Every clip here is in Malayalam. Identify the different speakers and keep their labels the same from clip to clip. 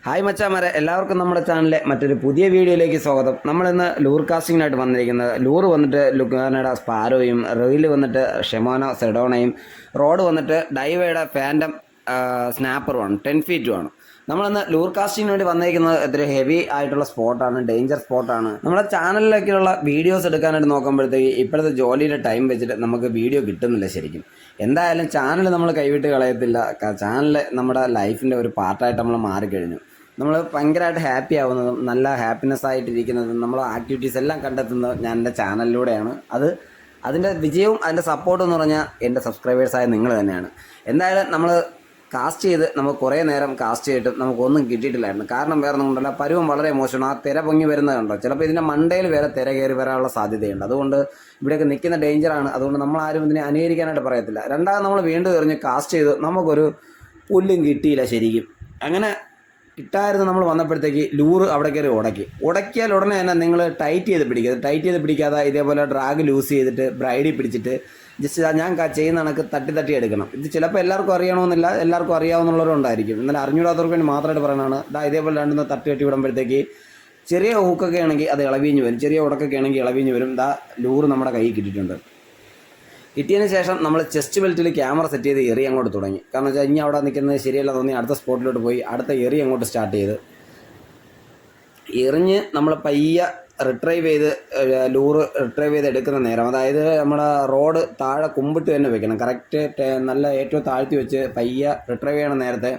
Speaker 1: ഹായ് മച്ചാമാരെ, എല്ലാവർക്കും നമ്മുടെ ചാനലിലെ മറ്റൊരു പുതിയ വീഡിയോയിലേക്ക് സ്വാഗതം. നമ്മളിന്ന് ലൂർ കാസ്റ്റിങ്ങിനായിട്ട് വന്നിരിക്കുന്നത്. ലൂർ വന്നിട്ട് ലുക്കാനയുടെ സ്പാരോയും, റെയിൽ വന്നിട്ട് ഷെമോനോ സെഡോണയും, റോഡ് വന്നിട്ട് ഡൈവയുടെ ഫാൻറ്റം സ്നാപ്പറുമാണ്, 10 ഫീറ്റുമാണ്. നമ്മളിന്ന് ലൂർ കാസ്റ്റിങ്ങിന് വേണ്ടി വന്നിരിക്കുന്നത് ഇത്തിരി ഹെവി ആയിട്ടുള്ള സ്പോട്ടാണ്, ഡേഞ്ചർ സ്പോട്ടാണ്. നമ്മുടെ ചാനലിലേക്കുള്ള വീഡിയോസ് എടുക്കാനായിട്ട് നോക്കുമ്പോഴത്തേക്ക് ഇപ്പോഴത്തെ ജോലിയുടെ ടൈം വെച്ചിട്ട് നമുക്ക് വീഡിയോ കിട്ടുന്നില്ല ശരിക്കും. എന്തായാലും ചാനൽ നമ്മൾ കൈവിട്ട് കളയത്തില്ല. ചാനൽ നമ്മുടെ ലൈഫിൻ്റെ ഒരു പാർട്ടായിട്ട് നമ്മൾ മാറിക്കഴിഞ്ഞു. നമ്മൾ ഭയങ്കരമായിട്ട് ഹാപ്പി ആവുന്നതും നല്ല ഹാപ്പിനെസ് ആയിട്ടിരിക്കുന്നതും നമ്മൾ ആക്ടിവിറ്റീസ് എല്ലാം കണ്ടെത്തുന്നത് ഞാൻ എൻ്റെ ചാനലിലൂടെയാണ്. അതിൻ്റെ വിജയവും അതിൻ്റെ സപ്പോർട്ടും എന്ന് പറഞ്ഞാൽ എൻ്റെ സബ്സ്ക്രൈബേഴ്സായ നിങ്ങൾ തന്നെയാണ്. എന്തായാലും നമ്മൾ കാസ്റ്റ് ചെയ്ത് നമുക്ക് കുറേ നേരം കാസ്റ്റ് ചെയ്തിട്ടും നമുക്കൊന്നും കിട്ടിയിട്ടില്ലായിരുന്നു. കാരണം വേറെ ഒന്നും കൊണ്ടല്ല, പരുവം വളരെ മോശമാണ്. ആ തിര പൊങ്ങി വരുന്നത് കണ്ടോ, ചിലപ്പോൾ ഇതിൻ്റെ മണ്ടയിൽ വരെ തിര കയറി വരാനുള്ള സാധ്യതയുണ്ട്. അതുകൊണ്ട് ഇവിടെയൊക്കെ നിൽക്കുന്ന ഡേഞ്ചറാണ്. അതുകൊണ്ട് നമ്മളാരും ഇതിനെ അനുകരിക്കാനായിട്ട് പറയത്തില്ല. രണ്ടാമത് നമ്മൾ വീണ്ടും എറിഞ്ഞ് കാസ്റ്റ് ചെയ്ത് നമുക്കൊരു പുല്ലും കിട്ടിയില്ല ശരിക്കും. അങ്ങനെ കിട്ടായിരുന്നു. നമ്മൾ വന്നപ്പോഴത്തേക്ക് ലൂറ് അവിടെ കയറി ഉടക്കിയാൽ ഉടനെ തന്നെ നിങ്ങൾ ടൈറ്റ് ചെയ്ത് പിടിക്കാതെ ഇതേപോലെ ഡ്രാഗ് ലൂസ് ചെയ്തിട്ട് ബ്രൈഡിൽ പിടിച്ചിട്ട് ജസ്റ്റ് ഞാൻ ചെയ്യുന്ന കണക്ക് തട്ടി എടുക്കണം. ഇത് ചിലപ്പോൾ എല്ലാവർക്കും അറിയണമെന്നില്ല, എല്ലാവർക്കും അറിയാവുന്നവരുണ്ടായിരിക്കും. എന്നാൽ അറിഞ്ഞൂടാത്തവർക്ക് വേണ്ടി മാത്രമായിട്ട് പറയണതാണ്. ഇതേപോലെ രണ്ടും തട്ടി വിടുമ്പോഴത്തേക്ക് ചെറിയ ഹൂക്കൊക്കെ ആണെങ്കിൽ അത് ഇളവിഞ്ഞ് വരും, ചെറിയ ഉടക്കൊക്കെ ആണെങ്കിൽ ഇളവിഞ്ഞ് വരും. ലൂറ് നമ്മുടെ കയ്യിൽ കിട്ടിയിട്ടുണ്ട്. കിട്ടിയതിന് ശേഷം നമ്മൾ ചെസ്റ്റ് ബെൽറ്റിൽ ക്യാമറ സെറ്റ് ചെയ്ത് എറി അങ്ങോട്ട് തുടങ്ങി. കാരണം വെച്ചാൽ ഇനി അവിടെ നിൽക്കുന്നത് ശരിയല്ല തോന്നി അടുത്ത സ്പോട്ടിലോട്ട് പോയി അടുത്ത എറി അങ്ങോട്ട് സ്റ്റാർട്ട് ചെയ്ത് എറിഞ്ഞ് നമ്മൾ പയ്യെ ലൂറ് റിട്രൈവ് ചെയ്ത് എടുക്കുന്ന നേരം, അതായത് നമ്മുടെ റോഡ് താഴെ കുമ്പിട്ട് തന്നെ വെക്കണം. കറക്റ്റ് നല്ല ഏറ്റവും താഴ്ത്തി വെച്ച് പയ്യെ റിട്രൈവ് ചെയ്യണ നേരത്തെ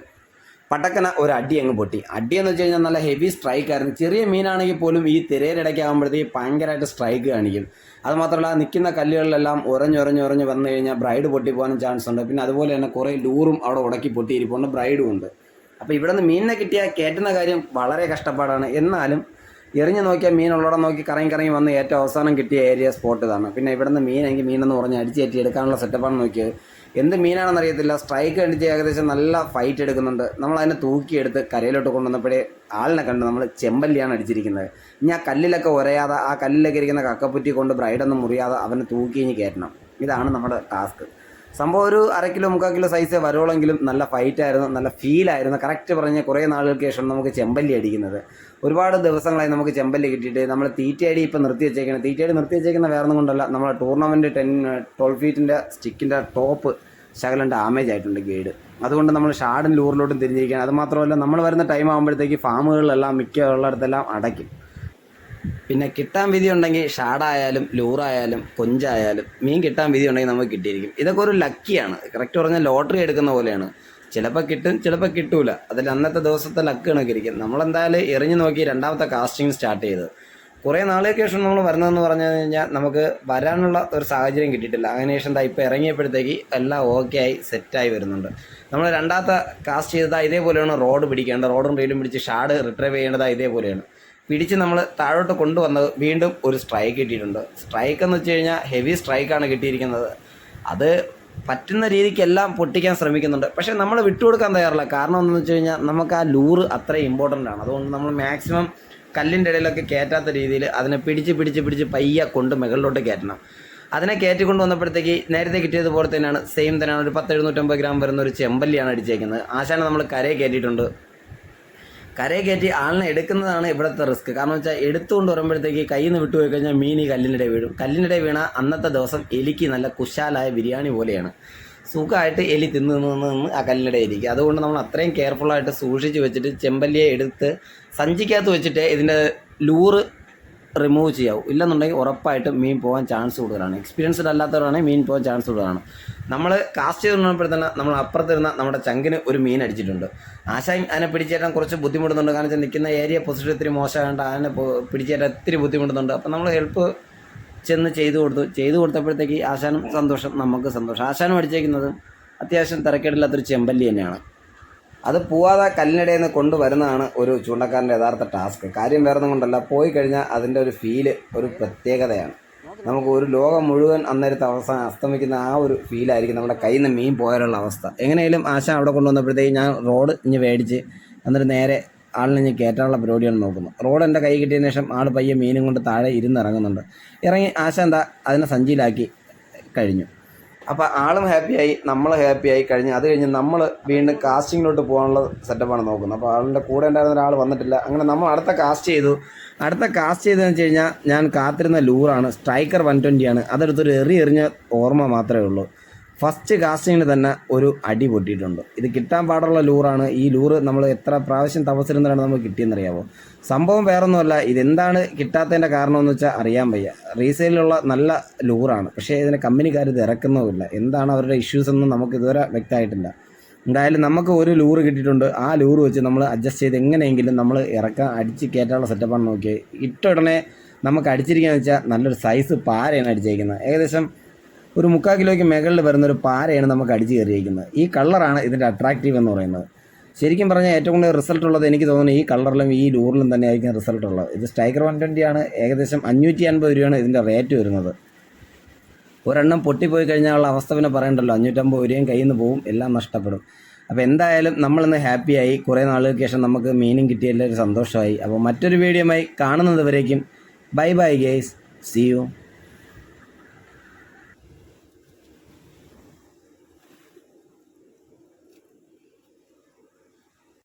Speaker 1: പട്ടക്കന ഒരു അടി അങ്ങ് പൊട്ടി. അടിയെന്ന് വെച്ച് കഴിഞ്ഞാൽ നല്ല ഹെവി സ്ട്രൈക്ക് ആയിരുന്നു. ചെറിയ മീനാണെങ്കിൽ പോലും ഈ തിരയിലിടയ്ക്ക് ആകുമ്പോഴത്തേക്ക് ഭയങ്കരമായിട്ട് സ്ട്രൈക്ക് കാണിക്കും. അതുമാത്രമല്ല നിൽക്കുന്ന കല്ലുകളിലെല്ലാം ഉറഞ്ഞ് വന്നു കഴിഞ്ഞാൽ ബ്രൈഡ് പൊട്ടിപ്പോകാനും ചാൻസ് ഉണ്ട്. പിന്നെ അതുപോലെ തന്നെ കുറേ ലൂറും അവിടെ ഉടക്കി പൊട്ടിയിരിപ്പുണ്ട്, ബ്രൈഡും ഉണ്ട്. അപ്പോൾ ഇവിടെ നിന്ന് മീനിനെ കിട്ടിയാൽ കയറ്റുന്ന കാര്യം വളരെ കഷ്ടപ്പാടാണ്. എന്നാലും എറിഞ്ഞ് നോക്കിയാൽ മീൻ ഉള്ളവിടെ നോക്കി കറങ്ങി വന്ന് ഏറ്റവും അവസാനം കിട്ടിയ ഏരിയ സ്പോട്ട് ഇതാണ്. പിന്നെ ഇവിടെ നിന്ന് മീനെന്ന് പറഞ്ഞ് അടിച്ചേറ്റി എടുക്കാനുള്ള സെറ്റപ്പാണ് നോക്കിയത്. എന്ത് മീനാണെന്ന് അറിയത്തില്ല. സ്ട്രൈക്ക് അടിച്ച് ഏകദേശം നല്ല ഫൈറ്റ് എടുക്കുന്നുണ്ട്. നമ്മളതിനെ തൂക്കിയെടുത്ത് കരയിലോട്ട് കൊണ്ടുവന്നപ്പോഴേ ആളിനെ കണ്ട് നമ്മൾ ചെമ്പല്ലിയാണ് അടിച്ചിരിക്കുന്നത്. ഇനി ആ കല്ലിലൊക്കെ ഉരയാതെ, ആ കല്ലിലൊക്കെ ഇരിക്കുന്ന കക്കപ്പുറ്റി കൊണ്ട് ബ്രൈഡൊന്നും മുറിയാതെ അവനെ തൂക്കി ഇനി കയറ്റണം. ഇതാണ് നമ്മുടെ ടാസ്ക്. സംഭവം ഒരു 1/2 കിലോ 3/4 കിലോ സൈസേ വരുവോളെങ്കിലും നല്ല ഫൈറ്റായിരുന്നു, നല്ല ഫീലായിരുന്നു. കറക്റ്റ് പറഞ്ഞ കുറേ നാളുകൾക്ക് ശേഷം നമുക്ക് ചെമ്പല്ലി അടിക്കുന്നത്. ഒരുപാട് ദിവസങ്ങളായി നമുക്ക് ചെമ്പല്ലി കിട്ടിയിട്ട് നമ്മൾ തീറ്റയടി ഇപ്പം നിർത്തി വെച്ചേക്കുന്ന വേറെ ഒന്നും കൊണ്ടല്ല, നമ്മുടെ ടൂർണമെൻറ്റ് 12 ഫീറ്റിൻ്റെ സ്റ്റിക്കിൻ്റെ ടോപ്പ് ശകലം ഡാമേജ് ആയിട്ടുണ്ട് ഗൈഡ്. അതുകൊണ്ട് നമ്മൾ ഷാഡും ലൂറിലോട്ടും തിരിഞ്ഞിരിക്കുകയാണ്. അതുമാത്രമല്ല നമ്മൾ വരുന്ന ടൈം ആകുമ്പോഴത്തേക്ക് ഫാമുകളിലെല്ലാം മിക്ക ഉള്ളിടത്തെല്ലാം അടയ്ക്കും. പിന്നെ കിട്ടാൻ വിധി ഉണ്ടെങ്കിൽ ഷാഡായാലും ലൂറായാലും കൊഞ്ചായാലും മീൻ കിട്ടാൻ വിധി ഉണ്ടെങ്കിൽ നമുക്ക് കിട്ടിയിരിക്കും. ഇതൊക്കെ ഒരു ലക്കിയാണ്. കറക്റ്റ് പറഞ്ഞാൽ ലോട്ടറി എടുക്കുന്ന പോലെയാണ്. ചിലപ്പോൾ കിട്ടും, ചിലപ്പോൾ കിട്ടൂല. അതിൽ അന്നത്തെ ദിവസത്തെ ലക്ക് കണക്കിരിക്കും. നമ്മളെന്തായാലും എറിഞ്ഞു നോക്കി രണ്ടാമത്തെ കാസ്റ്റിംഗ് സ്റ്റാർട്ട് ചെയ്ത് കുറേ നാളുകൾക്ക് ശേഷം നമ്മൾ വരുന്നതെന്ന് പറഞ്ഞു കഴിഞ്ഞാൽ നമുക്ക് വരാനുള്ള ഒരു സാഹചര്യം കിട്ടിയിട്ടില്ല. അതിനുശേഷം ഇപ്പോൾ ഇറങ്ങിയപ്പോഴത്തേക്ക് എല്ലാം ഓക്കെ ആയി സെറ്റായി വരുന്നുണ്ട്. നമ്മൾ രണ്ടാമത്തെ കാസ്റ്റ് ചെയ്തത് ഇതേപോലെയാണ്. റോഡ് പിടിക്കേണ്ടത്, റോഡും റെയിലും പിടിച്ച് ഷാഡ് റിട്രൈവ് ചെയ്യേണ്ടത് ഇതേപോലെയാണ്. പിടിച്ച് നമ്മൾ താഴോട്ട് കൊണ്ടുവന്നത് വീണ്ടും ഒരു സ്ട്രൈക്ക് കിട്ടിയിട്ടുണ്ട്. സ്ട്രൈക്ക് എന്ന് വെച്ച് കഴിഞ്ഞാൽ ഹെവി സ്ട്രൈക്കാണ് കിട്ടിയിരിക്കുന്നത്. അത് പറ്റുന്ന രീതിക്കെല്ലാം പൊട്ടിക്കാൻ ശ്രമിക്കുന്നുണ്ട്. പക്ഷേ നമ്മൾ വിട്ടുകൊടുക്കാൻ തയ്യാറില്ല. കാരണം എന്താണെന്ന് വെച്ച് കഴിഞ്ഞാൽ നമുക്ക് ആ ലൂറ് അത്രയും ഇമ്പോർട്ടൻ്റ് ആണ്. അതുകൊണ്ട് നമ്മൾ മാക്സിമം കല്ലിൻ്റെ ഇടയിലൊക്കെ കയറ്റാത്ത രീതിയിൽ അതിനെ പിടിച്ച് പയ്യെ കൊണ്ട് മുകളിലോട്ട് കയറ്റണം. അതിനെ കയറ്റിക്കൊണ്ട് വന്നപ്പോഴത്തേക്ക് നേരത്തെ കിട്ടിയതുപോലെ തന്നെയാണ്, സെയിം തന്നെയാണ്. ഒരു 10-750 ഗ്രാം വരുന്ന ഒരു ചെമ്പല്ലിയാണ് അടിച്ചേക്കുന്നത്. ആശാനെ നമ്മൾ കരയെ കയറ്റിയിട്ടുണ്ട്. കരയെ കയറ്റി ആളിനെ എടുക്കുന്നതാണ് ഇവിടുത്തെ റിസ്ക്. കാരണം വെച്ചാൽ എടുത്തുകൊണ്ട് വരുമ്പോഴത്തേക്ക് കയ്യിൽ നിന്ന് വിട്ടുപോയി കഴിഞ്ഞാൽ മീൻ ഈ കല്ലിനിടെ വീഴും. കല്ലിനിടെ വീണ അന്നത്തെ ദിവസം എലിക്ക് നല്ല കുശാലായ ബിരിയാണി പോലെയാണ്. സുഖമായിട്ട് എലി തിന്ന് ആ കല്ലിനിടെ ഇരിക്കുക. അതുകൊണ്ട് നമ്മൾ അത്രയും കെയർഫുള്ളായിട്ട് സൂക്ഷിച്ച് വെച്ചിട്ട് ചെമ്പല്ലിയെ എടുത്ത് സഞ്ചിക്കകത്ത് വെച്ചിട്ട് ഇതിൻ്റെ ലൂറ് റിമൂവ് ചെയ്യാവും. ഇല്ലെന്നുണ്ടെങ്കിൽ ഉറപ്പായിട്ടും മീൻ പോകാൻ ചാൻസ് കൂടുതലാണ്. എക്സ്പീരിയൻസ്ഡ് അല്ലാത്തവരാണെങ്കിൽ മീൻ പോകാൻ ചാൻസ് കൂടുതലാണ്. നമ്മൾ കാസ്റ്റ് ചെയ്ത് കൊണ്ടുവന്നപ്പോഴത്തന്നെ നമ്മൾ അപ്പുറത്തിരുന്ന നമ്മുടെ ചങ്കിന് ഒരു മീൻ അടിച്ചിട്ടുണ്ട്. ആശാൻ അതിനെ പിടിച്ചേറ്റാൻ കുറച്ച് ബുദ്ധിമുട്ടുന്നുണ്ട്. കാരണം വെച്ചാൽ നിൽക്കുന്ന ഏരിയ പൊസിഷൻ ഇത്തിരി മോശമായതുകൊണ്ട് അതിനെ പിടിച്ചേറ്റാൻ ഇത്തിരി ബുദ്ധിമുട്ടുന്നുണ്ട്. അപ്പം നമ്മൾ ഹെൽപ്പ് ചെന്ന് ചെയ്തു കൊടുത്തപ്പോഴത്തേക്ക് ആശാനും സന്തോഷം, നമുക്ക് സന്തോഷം. ആശാനും അടിച്ചേക്കുന്നത് അത്യാവശ്യം തിരക്കേടില്ലാത്തൊരു ചെമ്പല്ലി തന്നെയാണ്. അത് പോവാതെ കല്ലിനിടയിൽ നിന്ന് കൊണ്ടുവരുന്നതാണ് ഒരു ചൂണ്ടക്കാരൻ്റെ യഥാർത്ഥ ടാസ്ക്. കാര്യം വേറൊന്നും കൊണ്ടല്ല, പോയി കഴിഞ്ഞാൽ അതിൻ്റെ ഒരു ഫീല് ഒരു പ്രത്യേകതയാണ്. നമുക്ക് ഒരു ലോകം മുഴുവൻ അന്നേരത്തെ അവസാനം അസ്തമിക്കുന്ന ആ ഒരു ഫീലായിരിക്കും നമ്മുടെ കയ്യിൽ നിന്ന് മീൻ പോയാലുള്ള അവസ്ഥ. എങ്ങനെയാലും ആശാൻ അവിടെ കൊണ്ടുവന്നപ്പോഴത്തേക്ക് ഞാൻ റോഡ് ഇനി മേടിച്ച് എന്നിട്ട് നേരെ ആളിനെ ഇനി കയറ്റാനുള്ള പരിപാടിയാണ് നോക്കുന്നത്. റോഡ് എൻ്റെ കൈ കിട്ടിയതിന് ശേഷം ആൾ പയ്യെ മീനും കൊണ്ട് താഴെ ഇരുന്നിറങ്ങുന്നുണ്ട്. ഇറങ്ങി ആശാൻ അതിനെ സഞ്ചിയിലാക്കി കഴിഞ്ഞു. അപ്പോൾ ആളും ഹാപ്പിയായി, നമ്മൾ ഹാപ്പിയായി അത് കഴിഞ്ഞ് നമ്മൾ വീണ്ടും കാസ്റ്റിങ്ങിലോട്ട് പോകാനുള്ള സെറ്റപ്പാണ് നോക്കുന്നത്. അപ്പോൾ ആളുടെ കൂടെ ഉണ്ടായിരുന്ന ഒരാൾ വന്നിട്ടില്ല. അങ്ങനെ നമ്മൾ അടുത്ത കാസ്റ്റ് ചെയ്തതെന്ന് വെച്ച് കഴിഞ്ഞാൽ ഞാൻ കാത്തിരുന്ന ലൂറാണ്, സ്ട്രൈക്കർ 120 ആണ്. അതെടുത്തൊരു എറിഞ്ഞ ഓർമ്മ മാത്രമേ ഉള്ളൂ. ഫസ്റ്റ് കാസ്റ്റിങ്ങിന് തന്നെ ഒരു അടി പൊട്ടിയിട്ടുണ്ട്. ഇത് കിട്ടാൻ പാടുള്ള ലൂറാണ്. ഈ ലൂറ് നമ്മൾ എത്ര പ്രാവശ്യം തപസ്സിരുന്നാണ് നമുക്ക് കിട്ടിയെന്നറിയാമോ? സംഭവം വേറൊന്നുമല്ല, ഇതെന്താണ് കിട്ടാത്തതിൻ്റെ കാരണമെന്ന് വെച്ചാൽ അറിയാൻ വയ്യ. റീസെയിലുള്ള നല്ല ലൂറാണ്, പക്ഷേ ഇതിന് കമ്പനിക്കാർ ഇത് ഇറക്കുന്നുമില്ല. എന്താണ് അവരുടെ ഇഷ്യൂസ് ഒന്നും നമുക്ക് ഇതുവരെ വ്യക്തമായിട്ടില്ല. എന്തായാലും നമുക്ക് ഒരു ലൂറ് കിട്ടിയിട്ടുണ്ട്. ആ ലൂറ് വെച്ച് നമ്മൾ അഡ്ജസ്റ്റ് ചെയ്ത് എങ്ങനെയെങ്കിലും നമ്മൾ അടിച്ച് കയറ്റാനുള്ള സെറ്റപ്പാണ് നോക്കിയത്. ഇട്ട ഉടനെ നമുക്ക് അടിച്ചിരിക്കുകയെന്ന് വെച്ചാൽ നല്ലൊരു സൈസ് പാരയാണ് അടിച്ചിരിക്കുന്നത്. ഏകദേശം ഒരു 3/4 കിലോയ്ക്ക് മുകളിൽ വരുന്നൊരു പാരയാണ് നമുക്ക് അടിച്ച് കയറിയിരിക്കുന്നത്. ഈ കളറാണ് ഇതിൻ്റെ അട്രാക്റ്റീവ് എന്ന് പറയുന്നത്. ശരിക്കും പറഞ്ഞാൽ ഏറ്റവും കൂടുതൽ റിസൾട്ട് ഉള്ളത് എനിക്ക് തോന്നുന്നു ഈ കളറിലും ഈ ലൂറിലും തന്നെ ആയിരിക്കും റിസൾട്ട് ഉള്ളത്. ഇത് സ്ട്രൈക്കർ 120 ആണ്. ഏകദേശം 550 രൂപയാണ് ഇതിൻ്റെ റേറ്റ് വരുന്നത്. ഒരെണ്ണം പൊട്ടിപ്പോയി കഴിഞ്ഞാലുള്ള അവസ്ഥ പിന്നെ പറയണ്ടല്ലോ. 550 രൂപയും കയ്യിൽ നിന്ന് പോവും, എല്ലാം നഷ്ടപ്പെടും. അപ്പോൾ എന്തായാലും നമ്മളിന്ന് ഹാപ്പിയായി. കുറേ നാളുകൾക്ക് ശേഷം നമുക്ക് മീനും കിട്ടിയതിൽ ഒരു സന്തോഷമായി. അപ്പോൾ മറ്റൊരു വീഡിയോയുമായി കാണുന്നത് വരേക്കും bye bye guys, see U.